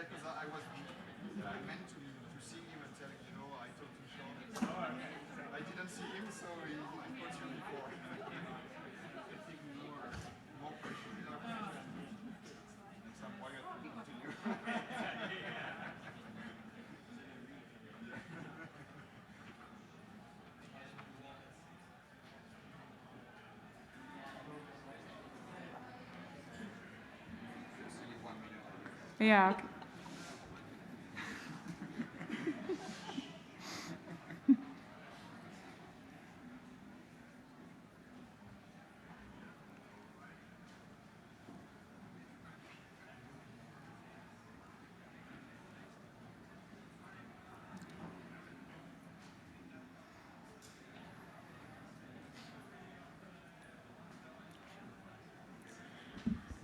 Yeah, because I meant to see him and tell him, you know, I talked to Sean. I didn't see him, so I caught you before. More questions. Some wire to you. Yeah.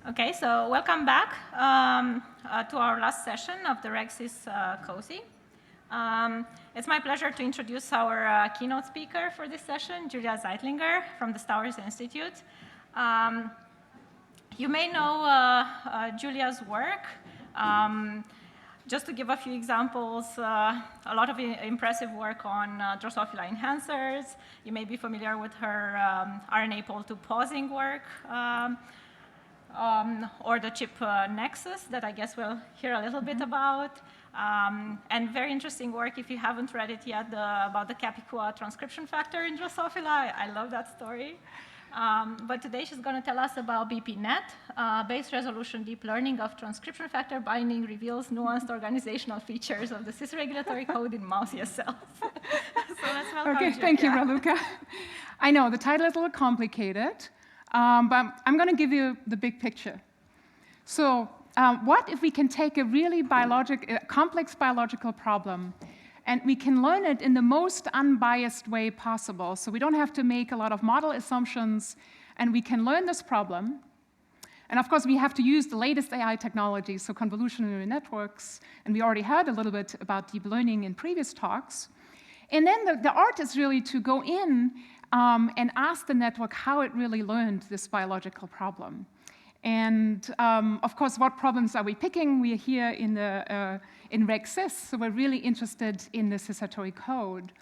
Okay, so welcome back to our last session of the RegSys COSI. It's my pleasure to introduce our keynote speaker for this session, Julia Zeitlinger from the Stowers Institute. You may know Julia's work. Just to give a few examples, a lot of impressive work on Drosophila enhancers. You may be familiar with her RNA pol-2 pausing work. Or the chip Nexus that I guess we'll hear a little bit about. And very interesting work, if you haven't read it yet, about the Capicua transcription factor in Drosophila. I love that story. But today she's going to tell us about BPNet. Base resolution deep learning of transcription factor binding reveals nuanced organizational features of the cis-regulatory code in mouse cells. So let's welcome Okay, Julia. thank you, Raluca. I know, the title is a little complicated. But I'm going to give you the big picture. So what if we can take a really complex biological problem and we can learn it in the most unbiased way possible? So we don't have to make a lot of model assumptions, and we can learn this problem. And of course, we have to use the latest AI technology, so convolutional neural networks. And we already heard a little bit about deep learning in previous talks. And then the art is really to go in and ask the network how it really learned this biological problem. And of course, what problems are we picking? We're here in RegSys, so we're really interested in the cis-regulatory code.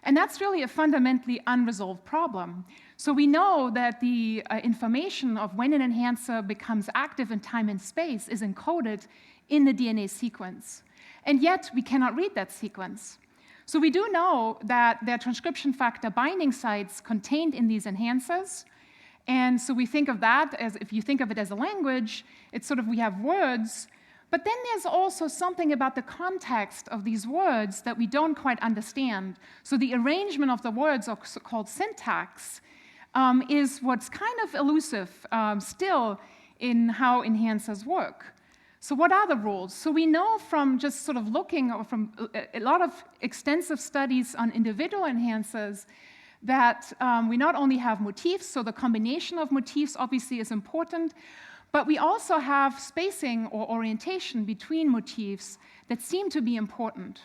And that's really a fundamentally unresolved problem. So we know that the information of when an enhancer becomes active in time and space is encoded in the DNA sequence. And yet, we cannot read that sequence. So we do know that there are transcription factor binding sites contained in these enhancers. And so we think of that as, if you think of it as a language, it's sort of we have words. But then there's also something about the context of these words that we don't quite understand. So the arrangement of the words, or called syntax, is what's kind of elusive still in how enhancers work. So what are the rules? So we know from just sort of looking, or from a lot of extensive studies on individual enhancers, that we not only have motifs, so the combination of motifs obviously is important, but we also have spacing or orientation between motifs that seem to be important.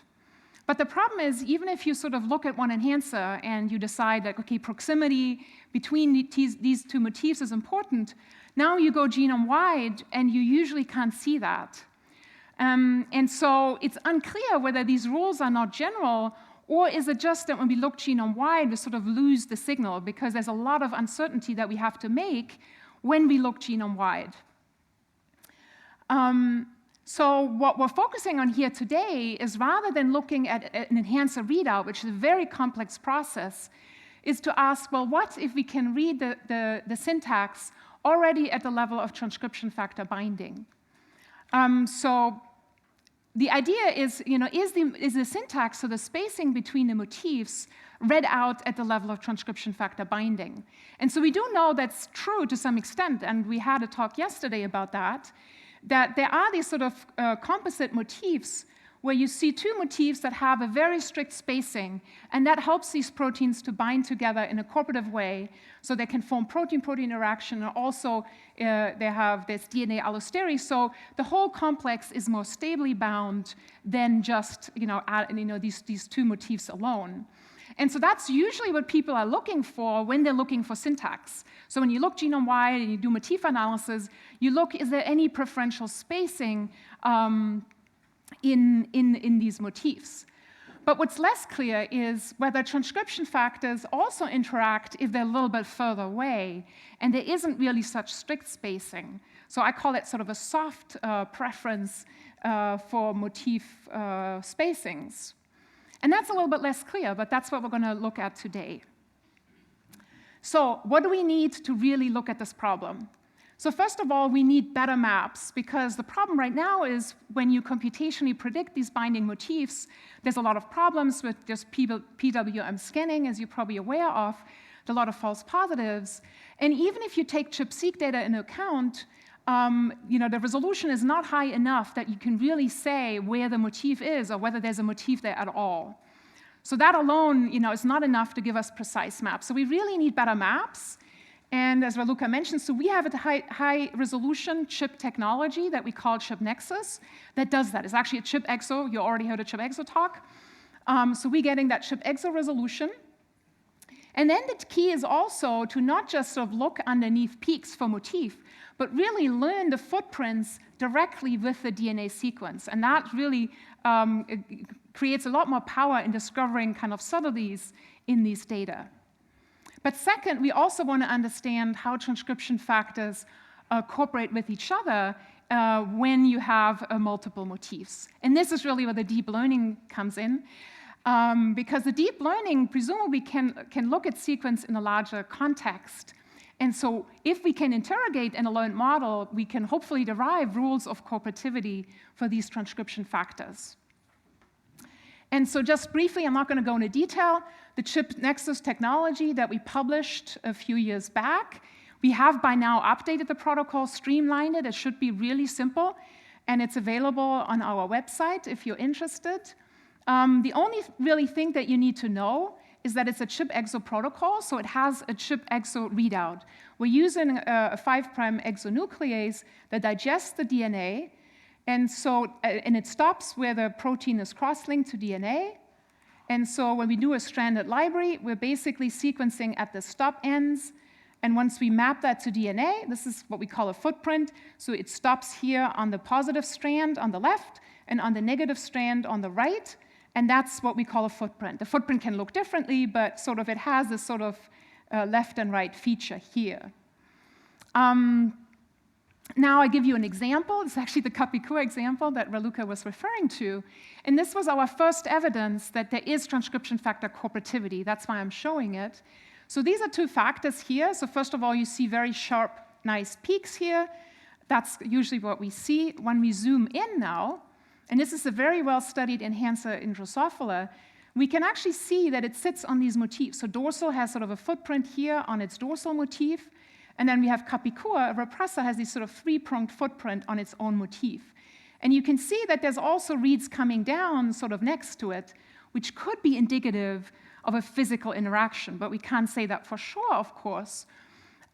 But the problem is, even if you sort of look at one enhancer and you decide that, okay, proximity between these two motifs is important, now you go genome-wide, and you usually can't see that. And so it's unclear whether these rules are not general, or is it just that when we look genome-wide, we sort of lose the signal, because there's a lot of uncertainty that we have to make when we look genome-wide. So what we're focusing on here today is, rather than looking at an enhancer readout, which is a very complex process, is to ask, well, what if we can read the syntax already at the level of transcription factor binding? So the idea is, is the syntax, so the spacing between the motifs, read out at the level of transcription factor binding? And so we do know that's true to some extent, and we had a talk yesterday about that there are these sort of composite motifs where you see two motifs that have a very strict spacing, and that helps these proteins to bind together in a cooperative way, so they can form protein-protein interaction, and also they have this DNA allostery, so the whole complex is more stably bound than just these two motifs alone. And so that's usually what people are looking for when they're looking for syntax. So when you look genome-wide and you do motif analysis, you look, is there any preferential spacing in these motifs. But what's less clear is whether transcription factors also interact if they're a little bit further away, and there isn't really such strict spacing. So I call it sort of a soft preference for motif spacings. And that's a little bit less clear, but that's what we're going to look at today. So what do we need to really look at this problem? So first of all, we need better maps, because the problem right now is when you computationally predict these binding motifs, there's a lot of problems with just PWM scanning, as you're probably aware of, a lot of false positives. And even if you take ChIP-seq data into account, the resolution is not high enough that you can really say where the motif is or whether there's a motif there at all. So that alone, is not enough to give us precise maps. So we really need better maps. And as Raluca mentioned, so we have a high-resolution chip technology that we call chip Nexus that does that. It's actually a chip exo. You already heard a chip exo talk. So we're getting that chip exo resolution. And then the key is also to not just sort of look underneath peaks for motif, but really learn the footprints directly with the DNA sequence. And that really creates a lot more power in discovering kind of subtleties in these data. But second, we also want to understand how transcription factors cooperate with each other when you have multiple motifs. And this is really where the deep learning comes in, because the deep learning presumably can look at sequence in a larger context. And so if we can interrogate an learned model, we can hopefully derive rules of cooperativity for these transcription factors. And so just briefly, I'm not going to go into detail, the chip Nexus technology that we published a few years back, we have by now updated the protocol, streamlined it. It should be really simple, and it's available on our website if you're interested. The only really thing that you need to know is that it's a chip exo protocol, so it has a chip exo readout. We're using a 5' exonuclease that digests the DNA, and it stops where the protein is cross-linked to DNA. And so when we do a stranded library, we're basically sequencing at the stop ends. And once we map that to DNA, this is what we call a footprint. So it stops here on the positive strand on the left and on the negative strand on the right. And that's what we call a footprint. The footprint can look differently, but sort of it has this sort of left and right feature here. Now I give you an example. It's actually the Kapikua example that Raluca was referring to. And this was our first evidence that there is transcription factor cooperativity. That's why I'm showing it. So these are two factors here. So first of all, you see very sharp, nice peaks here. That's usually what we see. When we zoom in now, and this is a very well-studied enhancer in Drosophila, we can actually see that it sits on these motifs. So dorsal has sort of a footprint here on its dorsal motif. And then we have Kapikua, a repressor, has this sort of three-pronged footprint on its own motif. And you can see that there's also reads coming down sort of next to it, which could be indicative of a physical interaction, but we can't say that for sure, of course.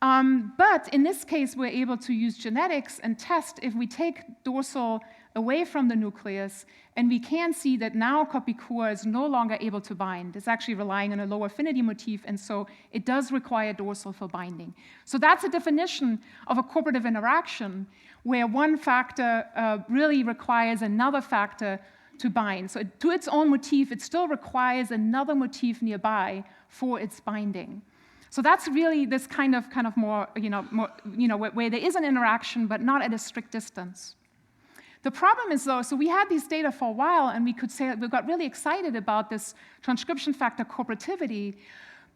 But in this case, we're able to use genetics and test if we take dorsal away from the nucleus, and we can see that now Kapikua is no longer able to bind. It's actually relying on a low affinity motif, and so it does require dorsal for binding. So that's a definition of a cooperative interaction where one factor really requires another factor to bind. So to its own motif, it still requires another motif nearby for its binding. So that's really this kind of more, where there is an interaction, but not at a strict distance. The problem is, though, so we had these data for a while, and we could say that we got really excited about this transcription factor cooperativity.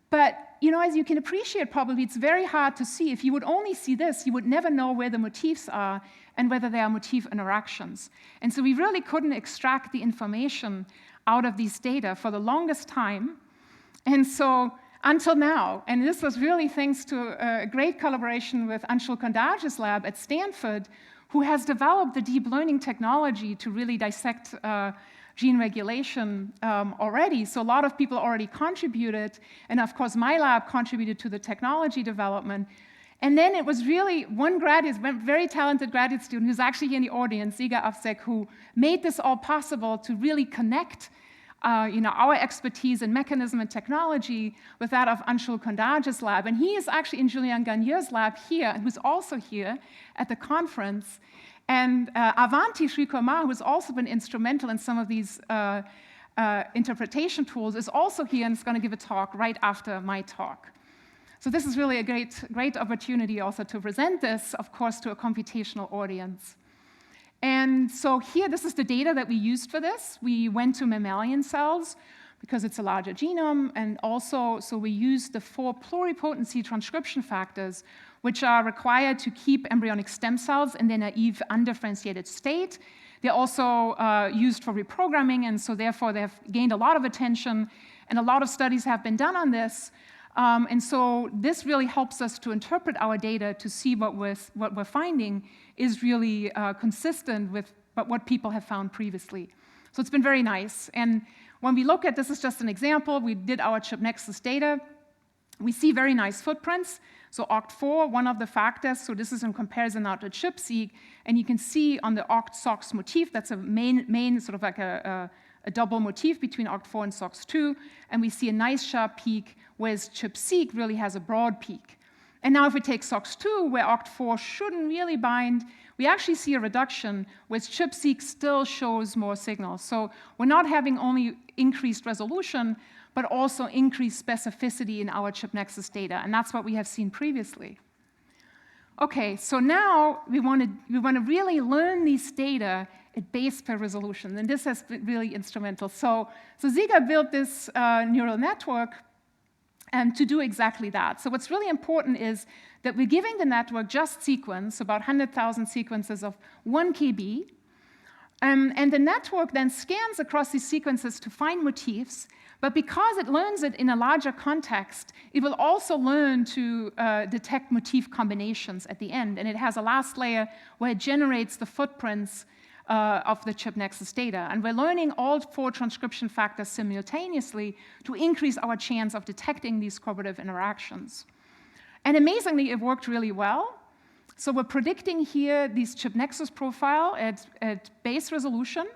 But, as you can appreciate, probably it's very hard to see. If you would only see this, you would never know where the motifs are and whether there are motif interactions. And so we really couldn't extract the information out of these data for the longest time. And so until now, and this was really thanks to a great collaboration with Anshul Kondage's lab at Stanford, who has developed the deep learning technology to really dissect gene regulation already. So a lot of people already contributed, and of course my lab contributed to the technology development. And then it was really one very talented graduate student who's actually here in the audience, Ziga Afzek, who made this all possible to really connect our expertise in mechanism and technology with that of Anshul Kondage's lab. And he is actually in Julien Gagneur's lab here, and who's also here at the conference. And Avanti Srikumar, who has also been instrumental in some of these interpretation tools, is also here and is going to give a talk right after my talk. So this is really a great opportunity also to present this, of course, to a computational audience. And so here, this is the data that we used for this. We went to mammalian cells because it's a larger genome, and also, so we used the 4 pluripotency transcription factors, which are required to keep embryonic stem cells in their naive undifferentiated state. They're also used for reprogramming, and so therefore they have gained a lot of attention, and a lot of studies have been done on this. And so this really helps us to interpret our data to see what we're finding is really consistent with what people have found previously. So it's been very nice. And when we look at, this is just an example, we did our chip Nexus data. We see very nice footprints. So OCT4, one of the factors, so this is in comparison now to ChIP-seq, and you can see on the OCT-SOX motif, that's a main sort of like a double motif between OCT4 and SOX2, and we see a nice sharp peak, whereas ChIP-seq really has a broad peak. And now if we take SOX2, where OCT4 shouldn't really bind, we actually see a reduction, whereas ChIP-seq still shows more signals. So we're not having only increased resolution, but also increased specificity in our chip Nexus data, and that's what we have seen previously. Okay, so now we want to really learn these data at base pair resolution, and this has been really instrumental. So Ziga built this neural network to do exactly that. So what's really important is that we're giving the network just sequence, about 100,000 sequences of 1 KB, and the network then scans across these sequences to find motifs, but because it learns it in a larger context, it will also learn to detect motif combinations at the end, and it has a last layer where it generates the footprints of the chip Nexus data. And we're learning all 4 transcription factors simultaneously to increase our chance of detecting these cooperative interactions. And amazingly, it worked really well. So we're predicting here these chip Nexus profile at base resolution.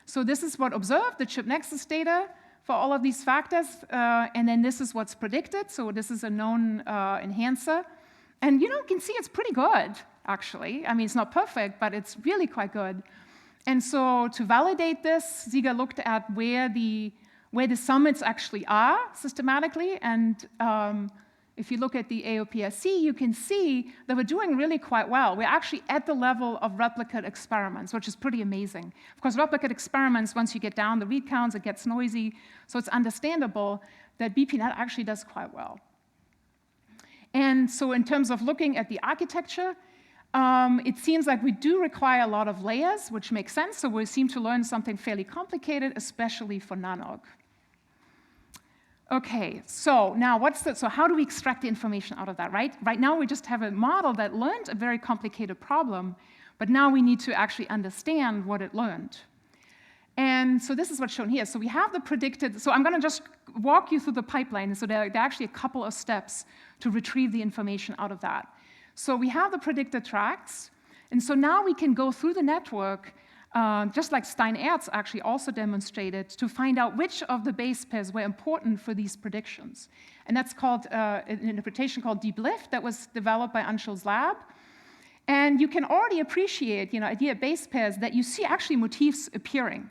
So this is what observed, the chip Nexus data for all of these factors, and then this is what's predicted. So this is a known enhancer. And you can see it's pretty good, actually. I mean, it's not perfect, but it's really quite good. And so to validate this, Ziga looked at where the summits actually are systematically. And if you look at the AOPSC, you can see that we're doing really quite well. We're actually at the level of replicate experiments, which is pretty amazing. Of course, replicate experiments, once you get down the read counts, it gets noisy. So it's understandable that BPNet actually does quite well. And so in terms of looking at the architecture, it seems like we do require a lot of layers, which makes sense. So we seem to learn something fairly complicated, especially for nanog. Okay, so now so how do we extract the information out of that, right? Right now we just have a model that learned a very complicated problem, but now we need to actually understand what it learned. And so this is what's shown here. So we have the predicted, so I'm going to just walk you through the pipeline. So there are actually a couple of steps to retrieve the information out of that. So we have the predicted tracks, and so now we can go through the network, just like Stein-Ertz actually also demonstrated, to find out which of the base pairs were important for these predictions. And that's called an interpretation called deep lift that was developed by Anshul's lab. And you can already appreciate, idea of base pairs that you see actually motifs appearing.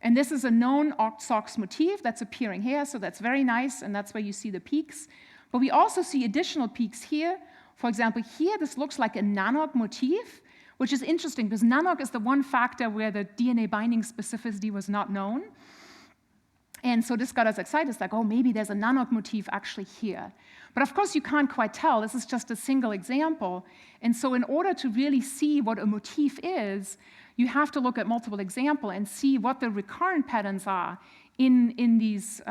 And this is a known OCT-SOX motif that's appearing here, so that's very nice, and that's where you see the peaks. But we also see additional peaks here. For example, here, this looks like a nanog motif, which is interesting because nanog is the one factor where the DNA binding specificity was not known. And so this got us excited. It's like, oh, maybe there's a nanog motif actually here. But of course, you can't quite tell. This is just a single example. And so in order to really see what a motif is, you have to look at multiple examples and see what the recurrent patterns are in these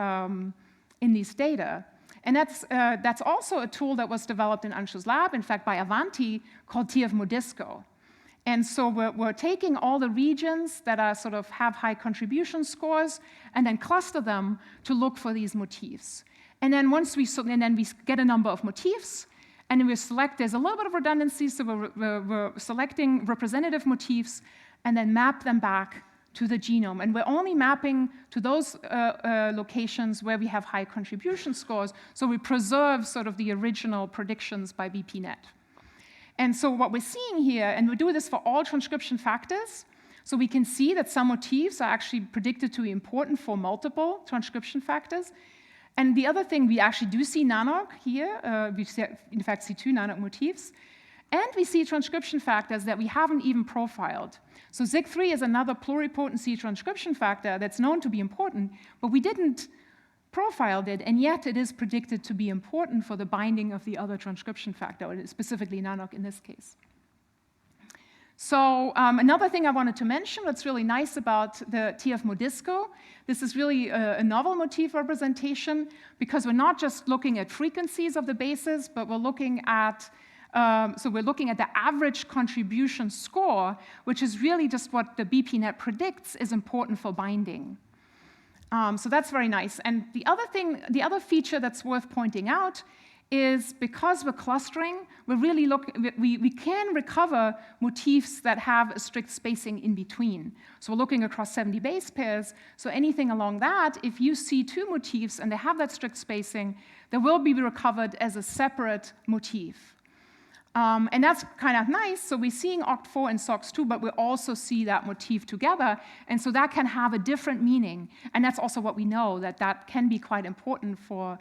data. And that's also a tool that was developed in Anshul's lab, in fact, by Avanti, called TF Modisco. And so we're taking all the regions that are sort of have high contribution scores and then cluster them to look for these motifs. And then we get a number of motifs, and then we select, there's a little bit of redundancy, so we're selecting representative motifs and then map them back to the genome. And we're only mapping to those locations where we have high contribution scores, so we preserve sort of the original predictions by BPNet. And so what we're seeing here, and we do this for all transcription factors, so we can see that some motifs are actually predicted to be important for multiple transcription factors. And the other thing, we actually do see NaNoC here. We in fact see 2 NaNoC motifs. And we see transcription factors that we haven't even profiled. So ZIG3 is another pluripotency transcription factor that's known to be important, but we didn't profile it, and yet it is predicted to be important for the binding of the other transcription factor, or specifically NaNoC in this case. So another thing I wanted to mention, what's really nice about the TF Modisco, this is really a novel motif representation, because we're not just looking at frequencies of the bases, but we're looking at the average contribution score, which is really just what the BPNet predicts is important for binding. So that's very nice. And the other feature that's worth pointing out is because we're clustering, we can recover motifs that have a strict spacing in between. So we're looking across 70 base pairs. So anything along that, if you see 2 motifs and they have that strict spacing, they will be recovered as a separate motif. And that's kind of nice. So we're seeing OCT4 and SOX2, but we also see that motif together. And so that can have a different meaning. And that's also what we know, that can be quite important for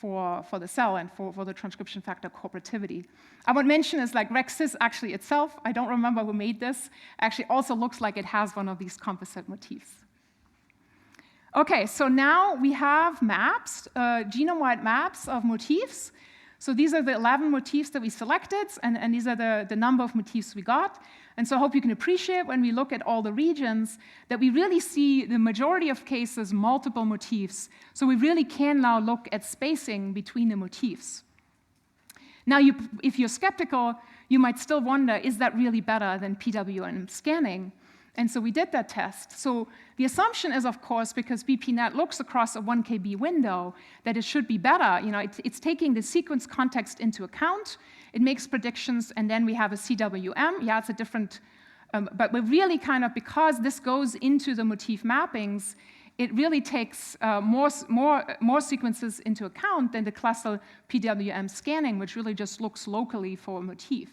the cell and for the transcription factor cooperativity. I would mention is like RegSys actually itself, I don't remember who made this, actually also looks like it has one of these composite motifs. Okay, so now we have maps, genome-wide maps of motifs. So these are the 11 motifs that we selected, and these are the number of motifs we got. And so I hope you can appreciate when we look at all the regions that we really see the majority of cases multiple motifs. So we really can now look at spacing between the motifs. Now, if you're skeptical, you might still wonder, is that really better than PWM scanning? And so we did that test. So the assumption is, of course, because BPNet looks across a 1 KB window, that it should be better. You know, it's taking the sequence context into account. It makes predictions, and then we have a CWM. Yeah, it's a different, but we're really kind of, because this goes into the motif mappings, it really takes more sequences into account than the classical PWM scanning, which really just looks locally for a motif.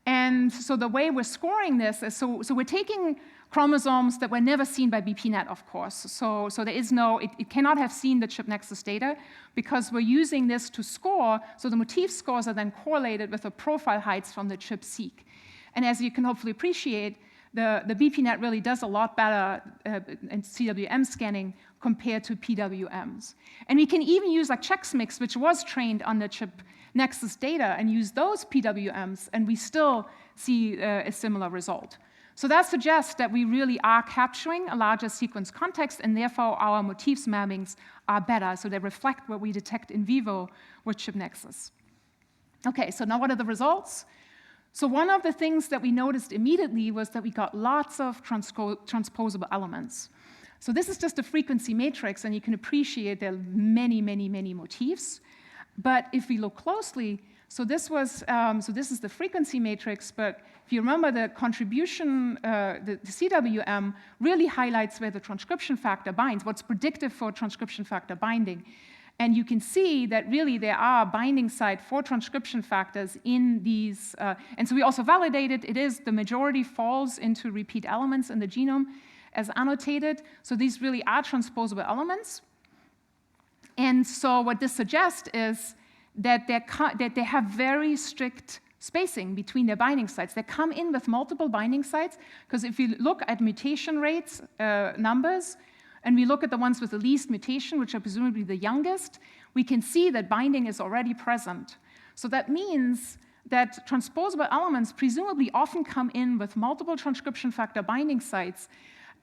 And so the way we're scoring this is, so we're taking chromosomes that were never seen by BPNet, of course. So there is no, it cannot have seen the chip Nexus data, because we're using this to score, so the motif scores are then correlated with the profile heights from the chip seq. And as you can hopefully appreciate, the BPNet really does a lot better in CWM scanning compared to PWMs. And we can even use like CheckSmix, which was trained on the chip Nexus data, and use those PWMs, and we still see a similar result. So that suggests that we really are capturing a larger sequence context, and therefore our motifs mappings are better, so they reflect what we detect in vivo with chip Nexus. Okay, so now what are the results? So one of the things that we noticed immediately was that we got lots of transposable elements. So this is just a frequency matrix, and you can appreciate there are many, many, many motifs. But if we look closely, so this is the frequency matrix, but if you remember the contribution, the CWM really highlights where the transcription factor binds, what's predictive for transcription factor binding. And you can see that really there are binding site for transcription factors in these, and so we also validated it is the majority falls into repeat elements in the genome as annotated. So these really are transposable elements. And so what this suggests is that they have very strict spacing between their binding sites. They come in with multiple binding sites, because if you look at mutation rates numbers, and we look at the ones with the least mutation, which are presumably the youngest, we can see that binding is already present. So that means that transposable elements presumably often come in with multiple transcription factor binding sites.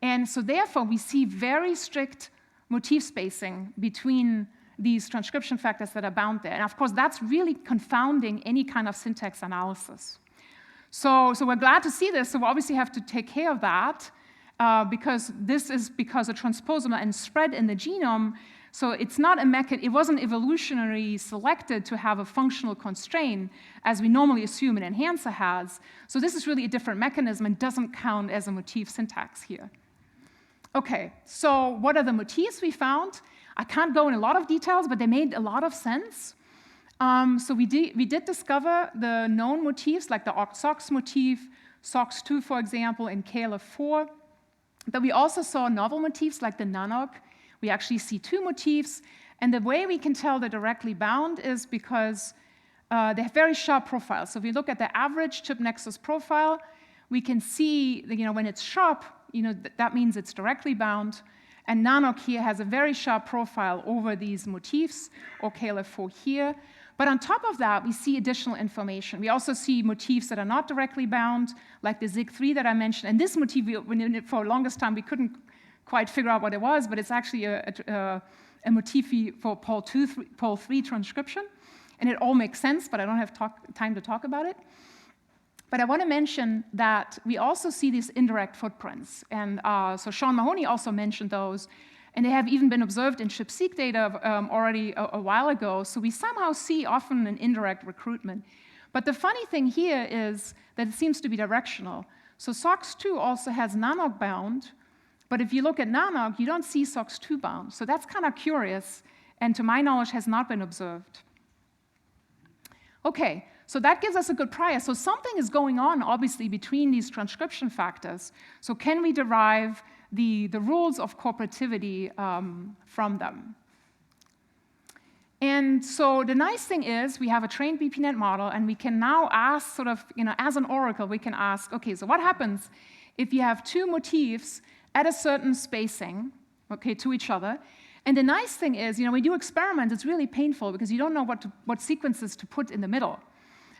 And so therefore, we see very strict motif spacing between these transcription factors that are bound there. And of course, that's really confounding any kind of syntax analysis. So we're glad to see this. So we obviously have to take care of that, because this is because a transposomer and spread in the genome. So it's not it wasn't evolutionarily selected to have a functional constraint, as we normally assume an enhancer has. So this is really a different mechanism and doesn't count as a motif syntax here. Okay, so what are the motifs we found? I can't go in a lot of details, but they made a lot of sense. So we did discover the known motifs, like the OCT-SOX motif, SOX2, for example, in KLF4. But we also saw novel motifs like the NANOC. We actually see 2 motifs. And the way we can tell they're directly bound is because they have very sharp profiles. So if we look at the average chip nexus profile, we can see that, when it's sharp, that means it's directly bound. And NANOC here has a very sharp profile over these motifs, or KLF4 here. But on top of that, we see additional information. We also see motifs that are not directly bound, like the ZIG3 that I mentioned. And this motif, for the longest time, we couldn't quite figure out what it was, but it's actually a motif for pole 3 transcription. And it all makes sense, but I don't have time to talk about it. But I want to mention that we also see these indirect footprints. And so Sean Mahoney also mentioned those. And they have even been observed in ChIP-seq data already a while ago. So we somehow see often an indirect recruitment. But the funny thing here is that it seems to be directional. So SOX2 also has NANOC bound. But if you look at NANOC, you don't see SOX2 bound. So that's kind of curious, and to my knowledge, has not been observed. OK, so that gives us a good prior. So something is going on, obviously, between these transcription factors. So can we derive the rules of cooperativity from them? And so the nice thing is we have a trained BPNet model, and we can now ask sort of, as an oracle, we can ask, OK, so what happens if you have 2 motifs at a certain spacing, okay, to each other? And the nice thing is, when we do experiments, it's really painful because you don't know what sequences to put in the middle.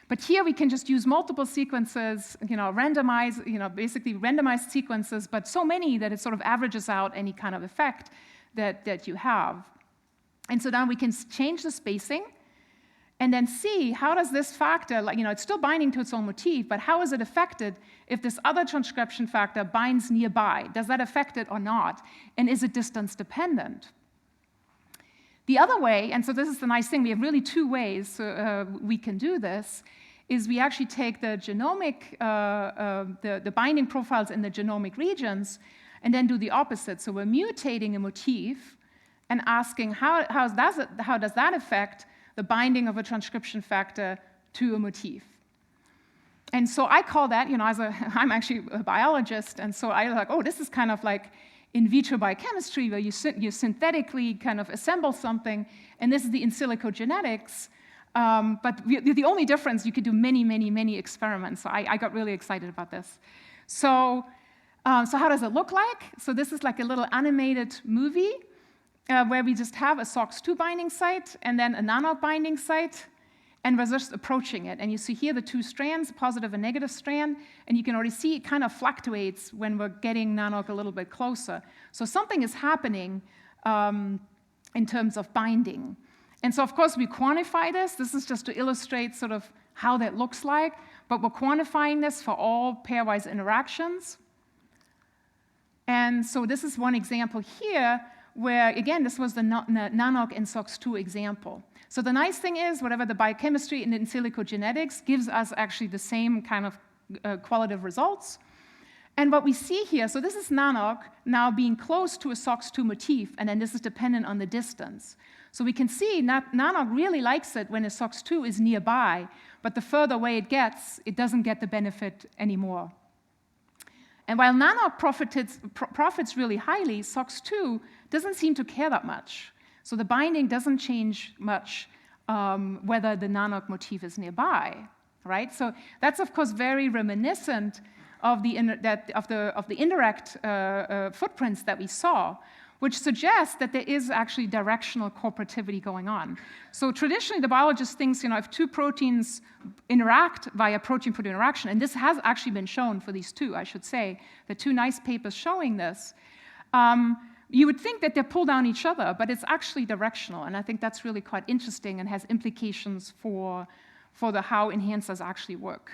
But here we can just use multiple sequences, randomize, basically randomized sequences, but so many that it sort of averages out any kind of effect that you have. And so now we can change the spacing and then see how does this factor, it's still binding to its own motif, but how is it affected if this other transcription factor binds nearby? Does that affect it or not? And is it distance dependent? The other way, and so this is the nice thing, we have really 2 ways we can do this, is we actually take the genomic, the binding profiles in the genomic regions, and then do the opposite. So we're mutating a motif and asking how does that affect the binding of a transcription factor to a motif. And so I call that, I'm actually a biologist, and so I like, oh, this is kind of like in vitro biochemistry, where you synthetically kind of assemble something, and this is the in silico genetics. But the only difference, you could do many, many, many experiments. So I got really excited about this. So how does it look like? So this is like a little animated movie where we just have a SOX2 binding site and then a NANOC binding site, and we're just approaching it. And you see here the 2 strands, positive and negative strand, and you can already see it kind of fluctuates when we're getting NANOC a little bit closer. So something is happening in terms of binding. And so, of course, we quantify this. This is just to illustrate sort of how that looks like, but we're quantifying this for all pairwise interactions. And so this is one example here where, again, this was the NANOC and SOX2 example. So the nice thing is, whatever the biochemistry and in silico genetics gives us actually the same kind of qualitative results. And what we see here, so this is NANOC now being close to a SOX2 motif, and then this is dependent on the distance. So we can see NANOC really likes it when a SOX2 is nearby, but the further away it gets, it doesn't get the benefit anymore. And while NANOC profits really highly, SOX2 doesn't seem to care that much. So the binding doesn't change much whether the NANOC motif is nearby, right? So that's, of course, very reminiscent of the indirect footprints that we saw, which suggests that there is actually directional cooperativity going on. So traditionally, the biologist thinks, if 2 proteins interact via protein-protein interaction, and this has actually been shown for these 2, I should say, the 2 nice papers showing this, you would think that they pull down each other, but it's actually directional, and I think that's really quite interesting and has implications for how enhancers actually work,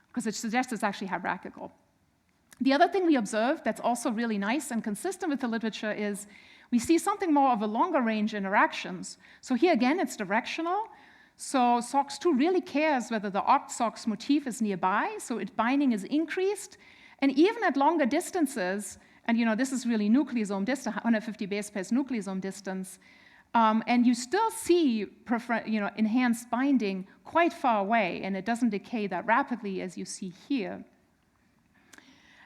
because it suggests it's actually hierarchical. The other thing we observed that's also really nice and consistent with the literature is we see something more of a longer range interactions. So here again, it's directional. So SOX2 really cares whether the OCT-SOX motif is nearby, so its binding is increased. And even at longer distances, and this is really nucleosome distance, 150 base pairs nucleosome distance, And you still see enhanced binding quite far away, and it doesn't decay that rapidly as you see here.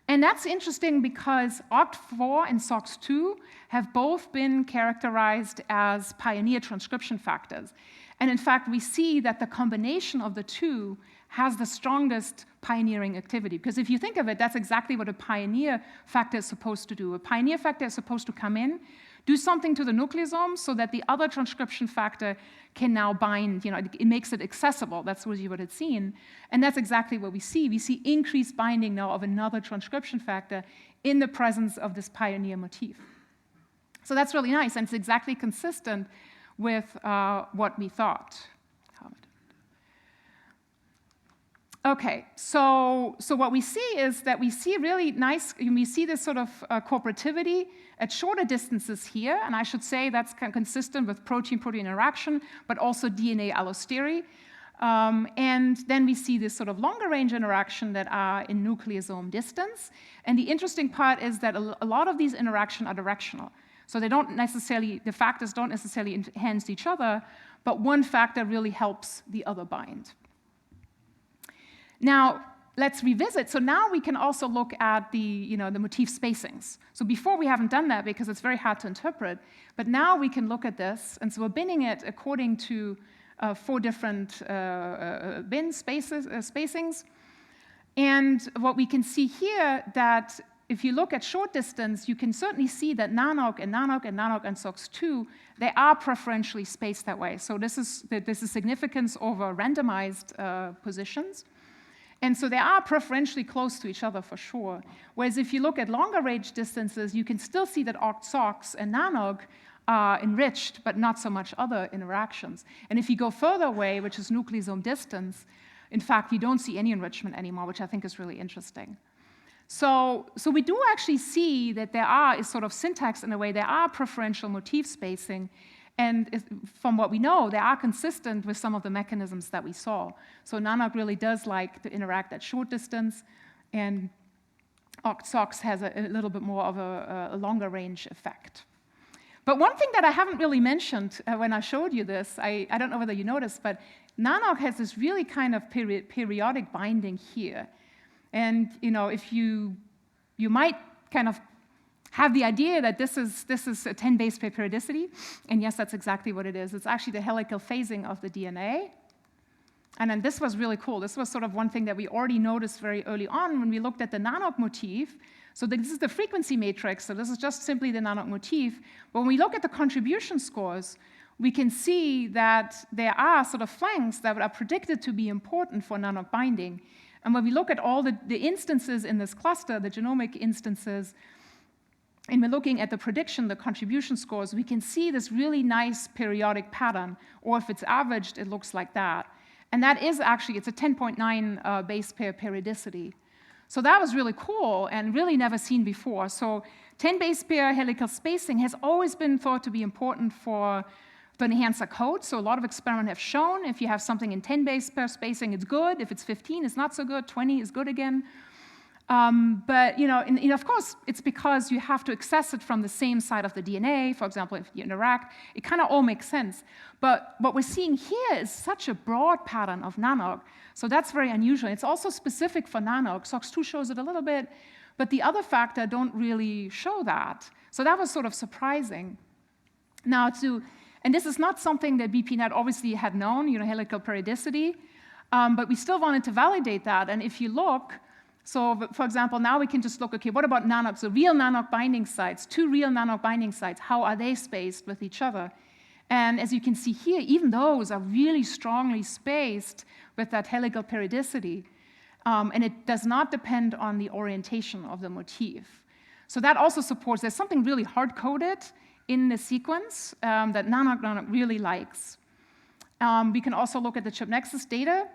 And that's interesting because OCT4 and SOX2 have both been characterized as pioneer transcription factors. And in fact, we see that the combination of the two has the strongest pioneering activity. Because if you think of it, that's exactly what a pioneer factor is supposed to do. A pioneer factor is supposed to come in, do something to the nucleosome so that the other transcription factor can now bind. It makes it accessible. That's what you would have seen. And that's exactly what we see. We see increased binding now of another transcription factor in the presence of this pioneer motif. So that's really nice, and it's exactly consistent with what we thought. Okay, so what we see is that we see really nice, we see this sort of cooperativity at shorter distances here, and I should say that's consistent with protein-protein interaction, but also DNA allosteric. And then we see this sort of longer range interaction that are in nucleosome distance. And the interesting part is that a lot of these interactions are directional. So they don't necessarily, the factors don't necessarily enhance each other, but one factor really helps the other bind. Now, let's revisit. So now we can also look at the motif spacings. So before we haven't done that because it's very hard to interpret, but now we can look at this. And so we're binning it according to 4 different bin spacings. And what we can see here that if you look at short distance, you can certainly see that NaNoC and NaNoC and NaNoC and SOX2, they are preferentially spaced that way. So this is significance over randomized positions. And so they are preferentially close to each other for sure. Whereas if you look at longer range distances, you can still see that OCT-SOX and NaNoC are enriched, but not so much other interactions. And if you go further away, which is nucleosome distance, in fact, you don't see any enrichment anymore, which I think is really interesting. So we do actually see that there is sort of syntax in a way, there are preferential motif spacing. And from what we know, they are consistent with some of the mechanisms that we saw. So NaNoC really does like to interact at short distance, and OCT-SOX has a little bit more of a longer range effect. But one thing that I haven't really mentioned when I showed you this, I don't know whether you noticed, but NaNoC has this really kind of periodic binding here. And if you might kind of have the idea that this is a 10 base pair periodicity, and yes, that's exactly what it is. It's actually the helical phasing of the DNA. And then this was really cool. This was sort of one thing that we already noticed very early on when we looked at the NaNoC motif. So this is the frequency matrix, so this is just simply the NaNoC motif. But when we look at the contribution scores, we can see that there are sort of flanks that are predicted to be important for NaNoC binding. And when we look at all the instances in this cluster, the genomic instances, and we're looking at the prediction, the contribution scores, we can see this really nice periodic pattern, or if it's averaged, it looks like that. And that is actually, it's a 10.9 base pair periodicity. So that was really cool and really never seen before. So 10 base pair helical spacing has always been thought to be important for the enhancer code. So a lot of experiments have shown if you have something in 10 base pair spacing, it's good. If it's 15, it's not so good. 20 is good again. But of course, it's because you have to access it from the same side of the DNA. For example, if you interact, it kind of all makes sense. But what we're seeing here is such a broad pattern of NaNoC. So that's very unusual. It's also specific for NaNoC. SOX2 shows it a little bit, but the other factor don't really show that. So that was sort of surprising. Now, and this is not something that BPNet obviously had known, helical periodicity, but we still wanted to validate that. And if you look, so for example, now we can just look, okay, what about NaNoC? So real NaNoC binding sites, 2 real NaNoC binding sites, how are they spaced with each other? And as you can see here, even those are really strongly spaced with that helical periodicity. And it does not depend on the orientation of the motif. So that also supports, there's something really hard-coded in the sequence that NaNoC really likes. We can also look at the chip Nexus data.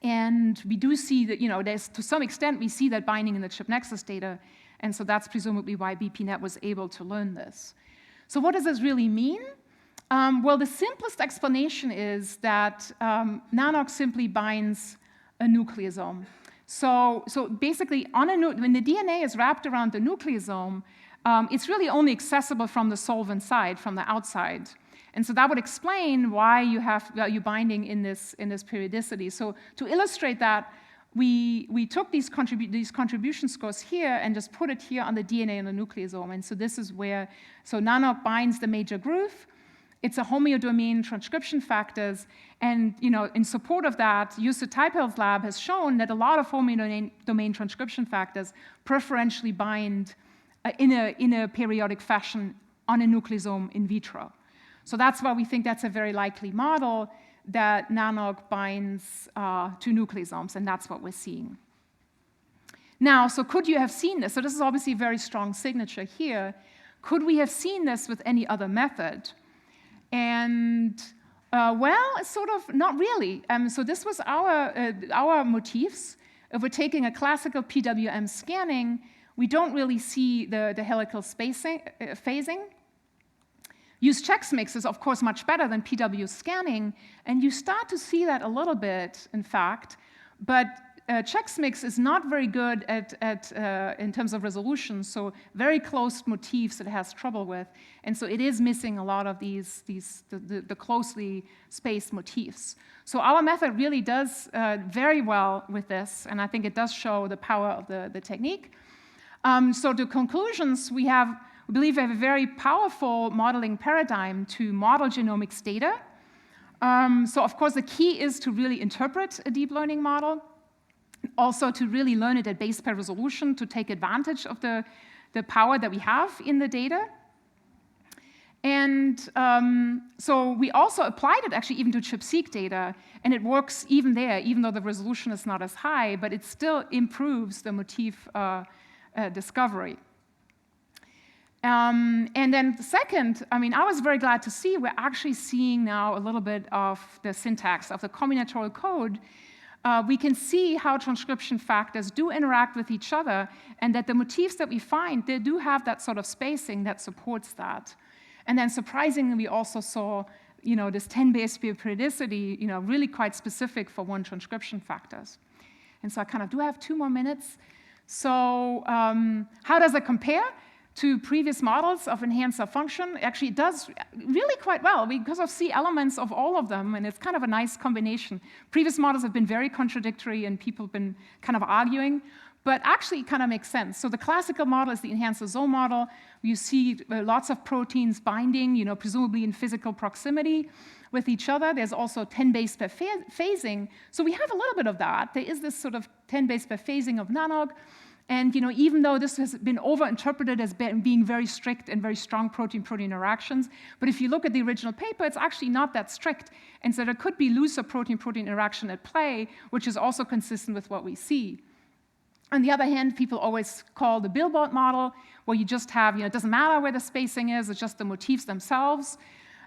And we do see that, there's, to some extent, we see that binding in the chip Nexus data. And so that's presumably why BPNet was able to learn this. So what does this really mean? Well, the simplest explanation is that NaNoC simply binds a nucleosome. So basically, when the DNA is wrapped around the nucleosome, it's really only accessible from the solvent side, from the outside. And so that would explain why you're binding in this periodicity. So to illustrate that, we took these contribution scores here and just put it here on the DNA and the nucleosome. And so this is where, so NaNOG binds the major groove. It's a homeodomain transcription factors. And in support of that, Jussi Taipale's lab has shown that a lot of homeodomain transcription factors preferentially bind in a periodic fashion on a nucleosome in vitro. So that's why we think that's a very likely model that NaNOG binds to nucleosomes, and that's what we're seeing. Now, so could you have seen this? So this is obviously a very strong signature here. Could we have seen this with any other method? And well, sort of not really. So this was our motifs. If we're taking a classical PWM scanning, we don't really see the helical phasing. Use ChexMix is, of course, much better than PW scanning, and you start to see that a little bit, in fact, but ChexMix is not very good in terms of resolution, so very close motifs it has trouble with, and so it is missing a lot of the closely spaced motifs. So our method really does very well with this, and I think it does show the power of the technique. So the conclusions, we believe we have a very powerful modeling paradigm to model genomics data. So of course, the key is to really interpret a deep learning model, also to really learn it at base pair resolution to take advantage of the power that we have in the data. And so we also applied it actually even to ChIP-seq data, and it works even there, even though the resolution is not as high, but it still improves the motif discovery. And then the second, I was very glad to see we're actually seeing now a little bit of the syntax of the combinatorial code. We can see how transcription factors do interact with each other, and that the motifs that we find, they do have that sort of spacing that supports that. And then surprisingly, we also saw this 10 base pair periodicity, really quite specific for one transcription factors. And so I do have 2 more minutes. So how does it compare to previous models of enhancer function? Actually, it does really quite well because I see elements of all of them, and it's kind of a nice combination. Previous models have been very contradictory, and people have been kind of arguing, but actually it kind of makes sense. So the classical model is the enhancer zone model. You see lots of proteins binding, presumably in physical proximity with each other. There's also 10 base pair phasing. So we have a little bit of that. There is this sort of 10 base pair phasing of NaNOG. And even though this has been overinterpreted as being very strict and very strong protein-protein interactions, but if you look at the original paper, it's actually not that strict. And so there could be looser protein-protein interaction at play, which is also consistent with what we see. On the other hand, people always call the billboard model, where you just have, it doesn't matter where the spacing is, it's just the motifs themselves,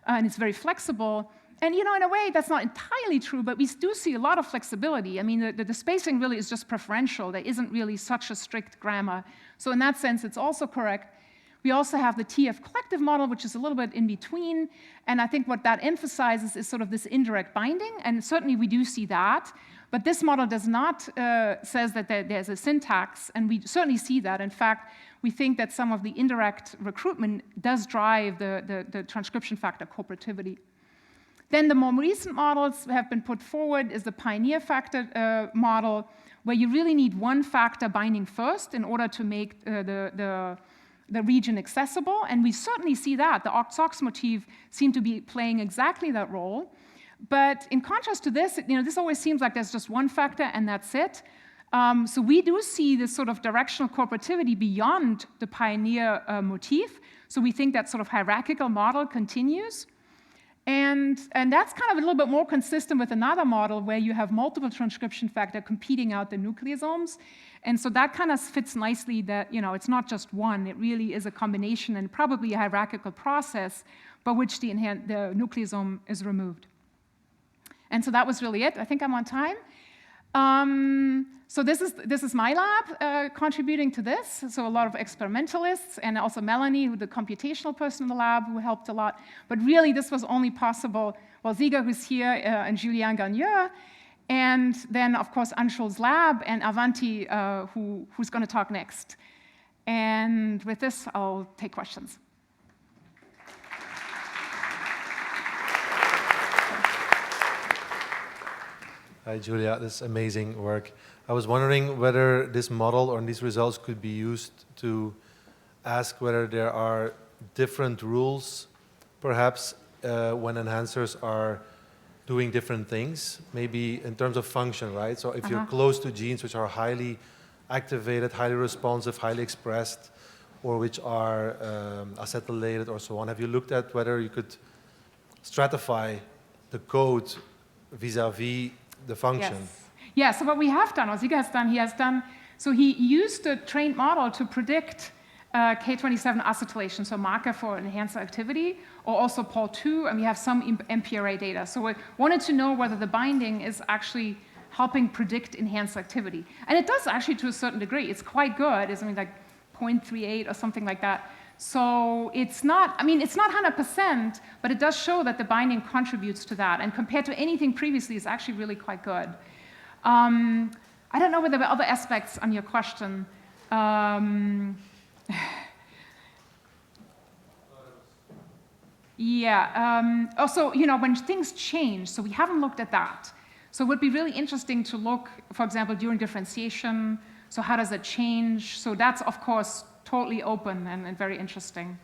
and it's very flexible. And in a way, that's not entirely true, but we do see a lot of flexibility. The spacing really is just preferential. There isn't really such a strict grammar. So in that sense, it's also correct. We also have the TF collective model, which is a little bit in between. And I think what that emphasizes is sort of this indirect binding. And certainly we do see that. But this model does not says that there's a syntax. And we certainly see that. In fact, we think that some of the indirect recruitment does drive the transcription factor cooperativity. Then the more recent models have been put forward is the pioneer factor model, where you really need one factor binding first in order to make the region accessible. And we certainly see that. The OCT-SOX motif seem to be playing exactly that role. But in contrast to this, this always seems like there's just one factor and that's it. So we do see this sort of directional cooperativity beyond the pioneer motif. So we think that sort of hierarchical model continues. And that's kind of a little bit more consistent with another model where you have multiple transcription factor competing out the nucleosomes. And so that kind of fits nicely that, it's not just one. It really is a combination and probably a hierarchical process by which the nucleosome is removed. And so that was really it. I think I'm on time. So this is my lab contributing to this. So a lot of experimentalists, and also Melanie, the computational person in the lab, who helped a lot. But really, this was only possible, Ziga, who's here, and Julien Gagneux, and then, of course, Anshul's lab, and Avanti, who's going to talk next. And with this, I'll take questions. Hi, Julia. This is amazing work. I was wondering whether this model or these results could be used to ask whether there are different rules, perhaps, when enhancers are doing different things, maybe in terms of function, right? So if you're close to genes which are highly activated, highly responsive, highly expressed, or which are acetylated or so on, have you looked at whether you could stratify the code vis-a-vis the function? Yes. Yeah, so what we have done, what Ziga has done, so he used a trained model to predict K27 acetylation, so marker for enhancer activity, or also Pol2, and we have some MPRA data. So we wanted to know whether the binding is actually helping predict enhancer activity. And it does actually to a certain degree. It's quite good. It's something like 0.38 or something like that. So it's not, it's not 100%, but it does show that the binding contributes to that. And compared to anything previously, it's actually really quite good. I don't know whether there were other aspects on your question. Also, when things change, so we haven't looked at that. So it would be really interesting to look, for example, during differentiation. So how does it change? So that's, of course, totally open and very interesting.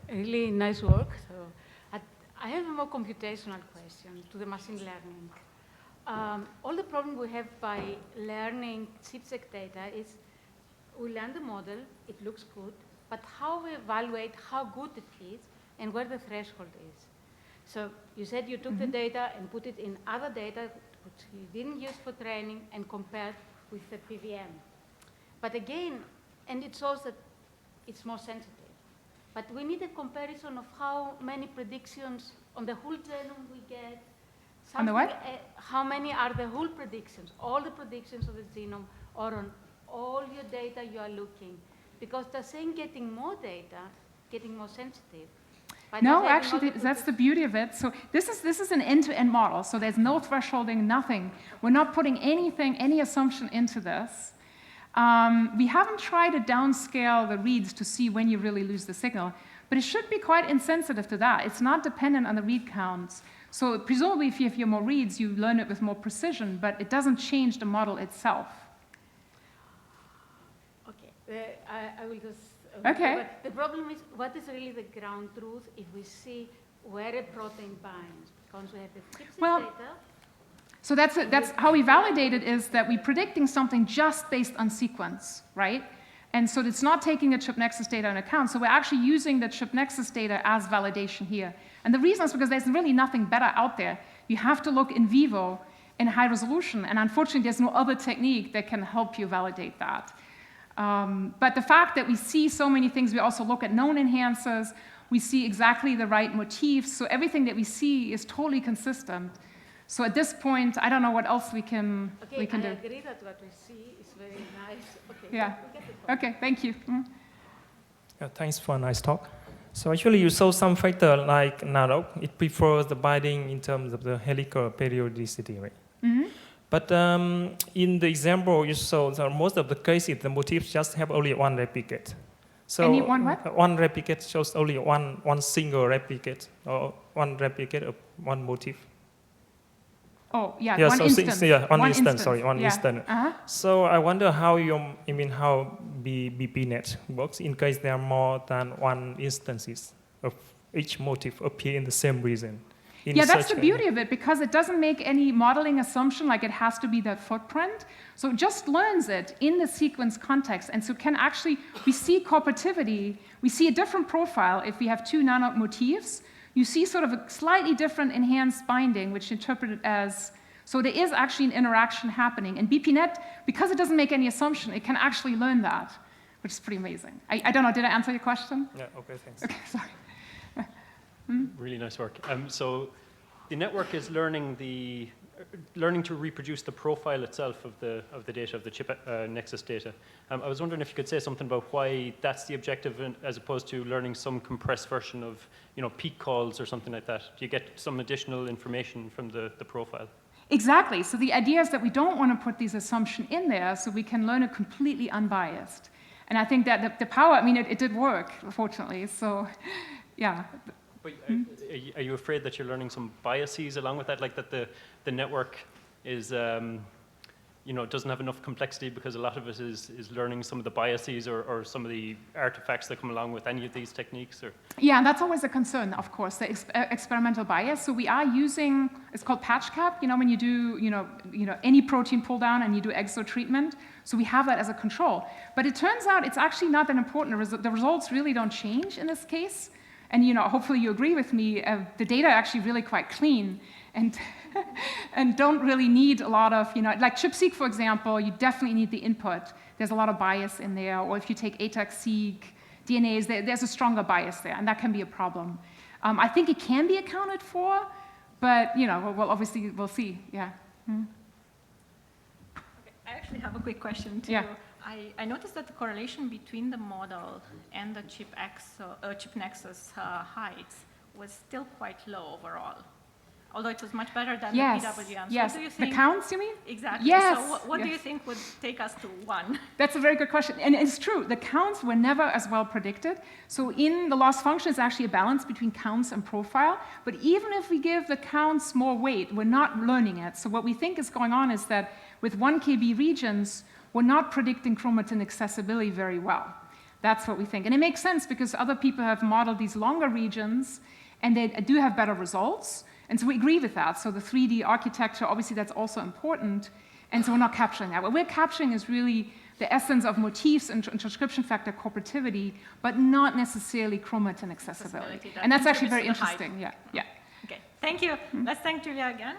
Really nice work. So I have a more computational question to the machine learning. All the problem we have by learning chipset data is we learn the model, it looks good, but how we evaluate how good it is and where the threshold is. So you said you took the data and put it in other data which you didn't use for training and compared with the PVM. But again, and it shows that it's more sensitive. But we need a comparison of how many predictions on the whole genome we get. On the what? How many are the whole predictions, all the predictions of the genome, or on all your data you are looking? Because they're saying getting more data, getting more sensitive. No, actually, that's the beauty of it. So this is an end-to-end model. So there's no thresholding, nothing. We're not putting anything, any assumption into this. We haven't tried to downscale the reads to see when you really lose the signal, but it should be quite insensitive to that. It's not dependent on the read counts. So presumably, if you have more reads, you learn it with more precision, but it doesn't change the model itself. Okay, I will just... Okay. But the problem is, what is really the ground truth if we see where a protein binds? Because we have the chipset data. So that's how we validate it, is that we're predicting something just based on sequence, right? And so it's not taking the ChipNexus data into account. So we're actually using the ChipNexus data as validation here. And the reason is because there's really nothing better out there. You have to look in vivo in high resolution. And unfortunately, there's no other technique that can help you validate that. But the fact that we see so many things, we also look at known enhancers. We see exactly the right motifs. So everything that we see is totally consistent. So at this point, I don't know what else we can do. I agree that what we see is very nice. Okay, yeah. Okay, thank you. Thanks for a nice talk. So actually, you saw some factor like NAROC. It prefers the binding in terms of the helical periodicity, right? But in the example you saw, that most of the cases, the motifs just have only one replicate. So Any one what? One replicate shows only one single replicate, or one replicate of one motif. Oh, yeah, yeah, one so instance. One instance, sorry, one instance. Uh-huh. So I wonder how how BPNet works in case there are more than one instances of each motif appear in the same region. Yeah, that's the beauty of it, because it doesn't make any modeling assumption like it has to be that footprint. So it just learns it in the sequence context. And so can actually, we see cooperativity, we see a different profile if we have two nano motifs. You see sort of a slightly different enhanced binding, which interpreted as, so there is actually an interaction happening. And BPNet, because it doesn't make any assumption, it can actually learn that, which is pretty amazing. I don't know, did I answer your question? Yeah, okay, thanks. Okay, sorry. Really nice work. So the network is learning to reproduce the profile itself of the data, of the chip Nexus data. I was wondering if you could say something about why that's the objective, as opposed to learning some compressed version of peak calls or something like that. Do you get some additional information from the profile? Exactly. So the idea is that we don't want to put these assumptions in there so we can learn it completely unbiased. And I think that the power, I mean, it did work, fortunately. So, yeah. But are you afraid that you're learning some biases along with that, like that the network is, you know, doesn't have enough complexity because a lot of it is learning some of the biases or some of the artifacts that come along with any of these techniques? Or? Yeah, and that's always a concern, of course, the experimental bias. So we are using, it's called patch cap, you know, when you do, you know, any protein pull down and you do exo treatment. So we have that as a control. But it turns out it's actually not that important. The results really don't change in this case. And, you know, hopefully you agree with me, the data are actually really quite clean. And, and don't really need a lot of, you know, like ChIP-seq, for example, you definitely need the input. There's a lot of bias in there. Or if you take ATAC-seq, DNAs, there's a stronger bias there, and that can be a problem. I think it can be accounted for, but, you know, well obviously, we'll see, yeah. Hmm. Okay, I actually have a quick question, too. Yeah. I noticed that the correlation between the model and the chip Nexus heights was still quite low overall. Although it was much better than the PWM. So yes, what do you think? The counts, you mean? Exactly. Yes. So what do you think would take us to 1? That's a very good question. And it's true, the counts were never as well predicted. So in the loss function, it's actually a balance between counts and profile. But even if we give the counts more weight, we're not learning it. So what we think is going on is that with 1 kb regions, we're not predicting chromatin accessibility very well. That's what we think. And it makes sense because other people have modeled these longer regions, and they do have better results. And so we agree with that. So the 3D architecture, obviously that's also important. And so we're not capturing that. What we're capturing is really the essence of motifs and transcription factor cooperativity, but not necessarily chromatin accessibility. And that's actually very interesting. Yeah, yeah. Okay, thank you. Let's thank Julia again.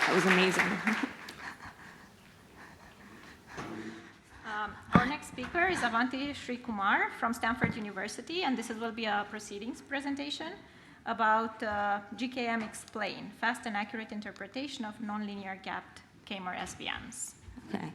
That was amazing. Our next speaker is Avanti Srikumar from Stanford University, and this will be a proceedings presentation about GKM Explain, fast and accurate interpretation of nonlinear gapped K-mer SVMs. Okay.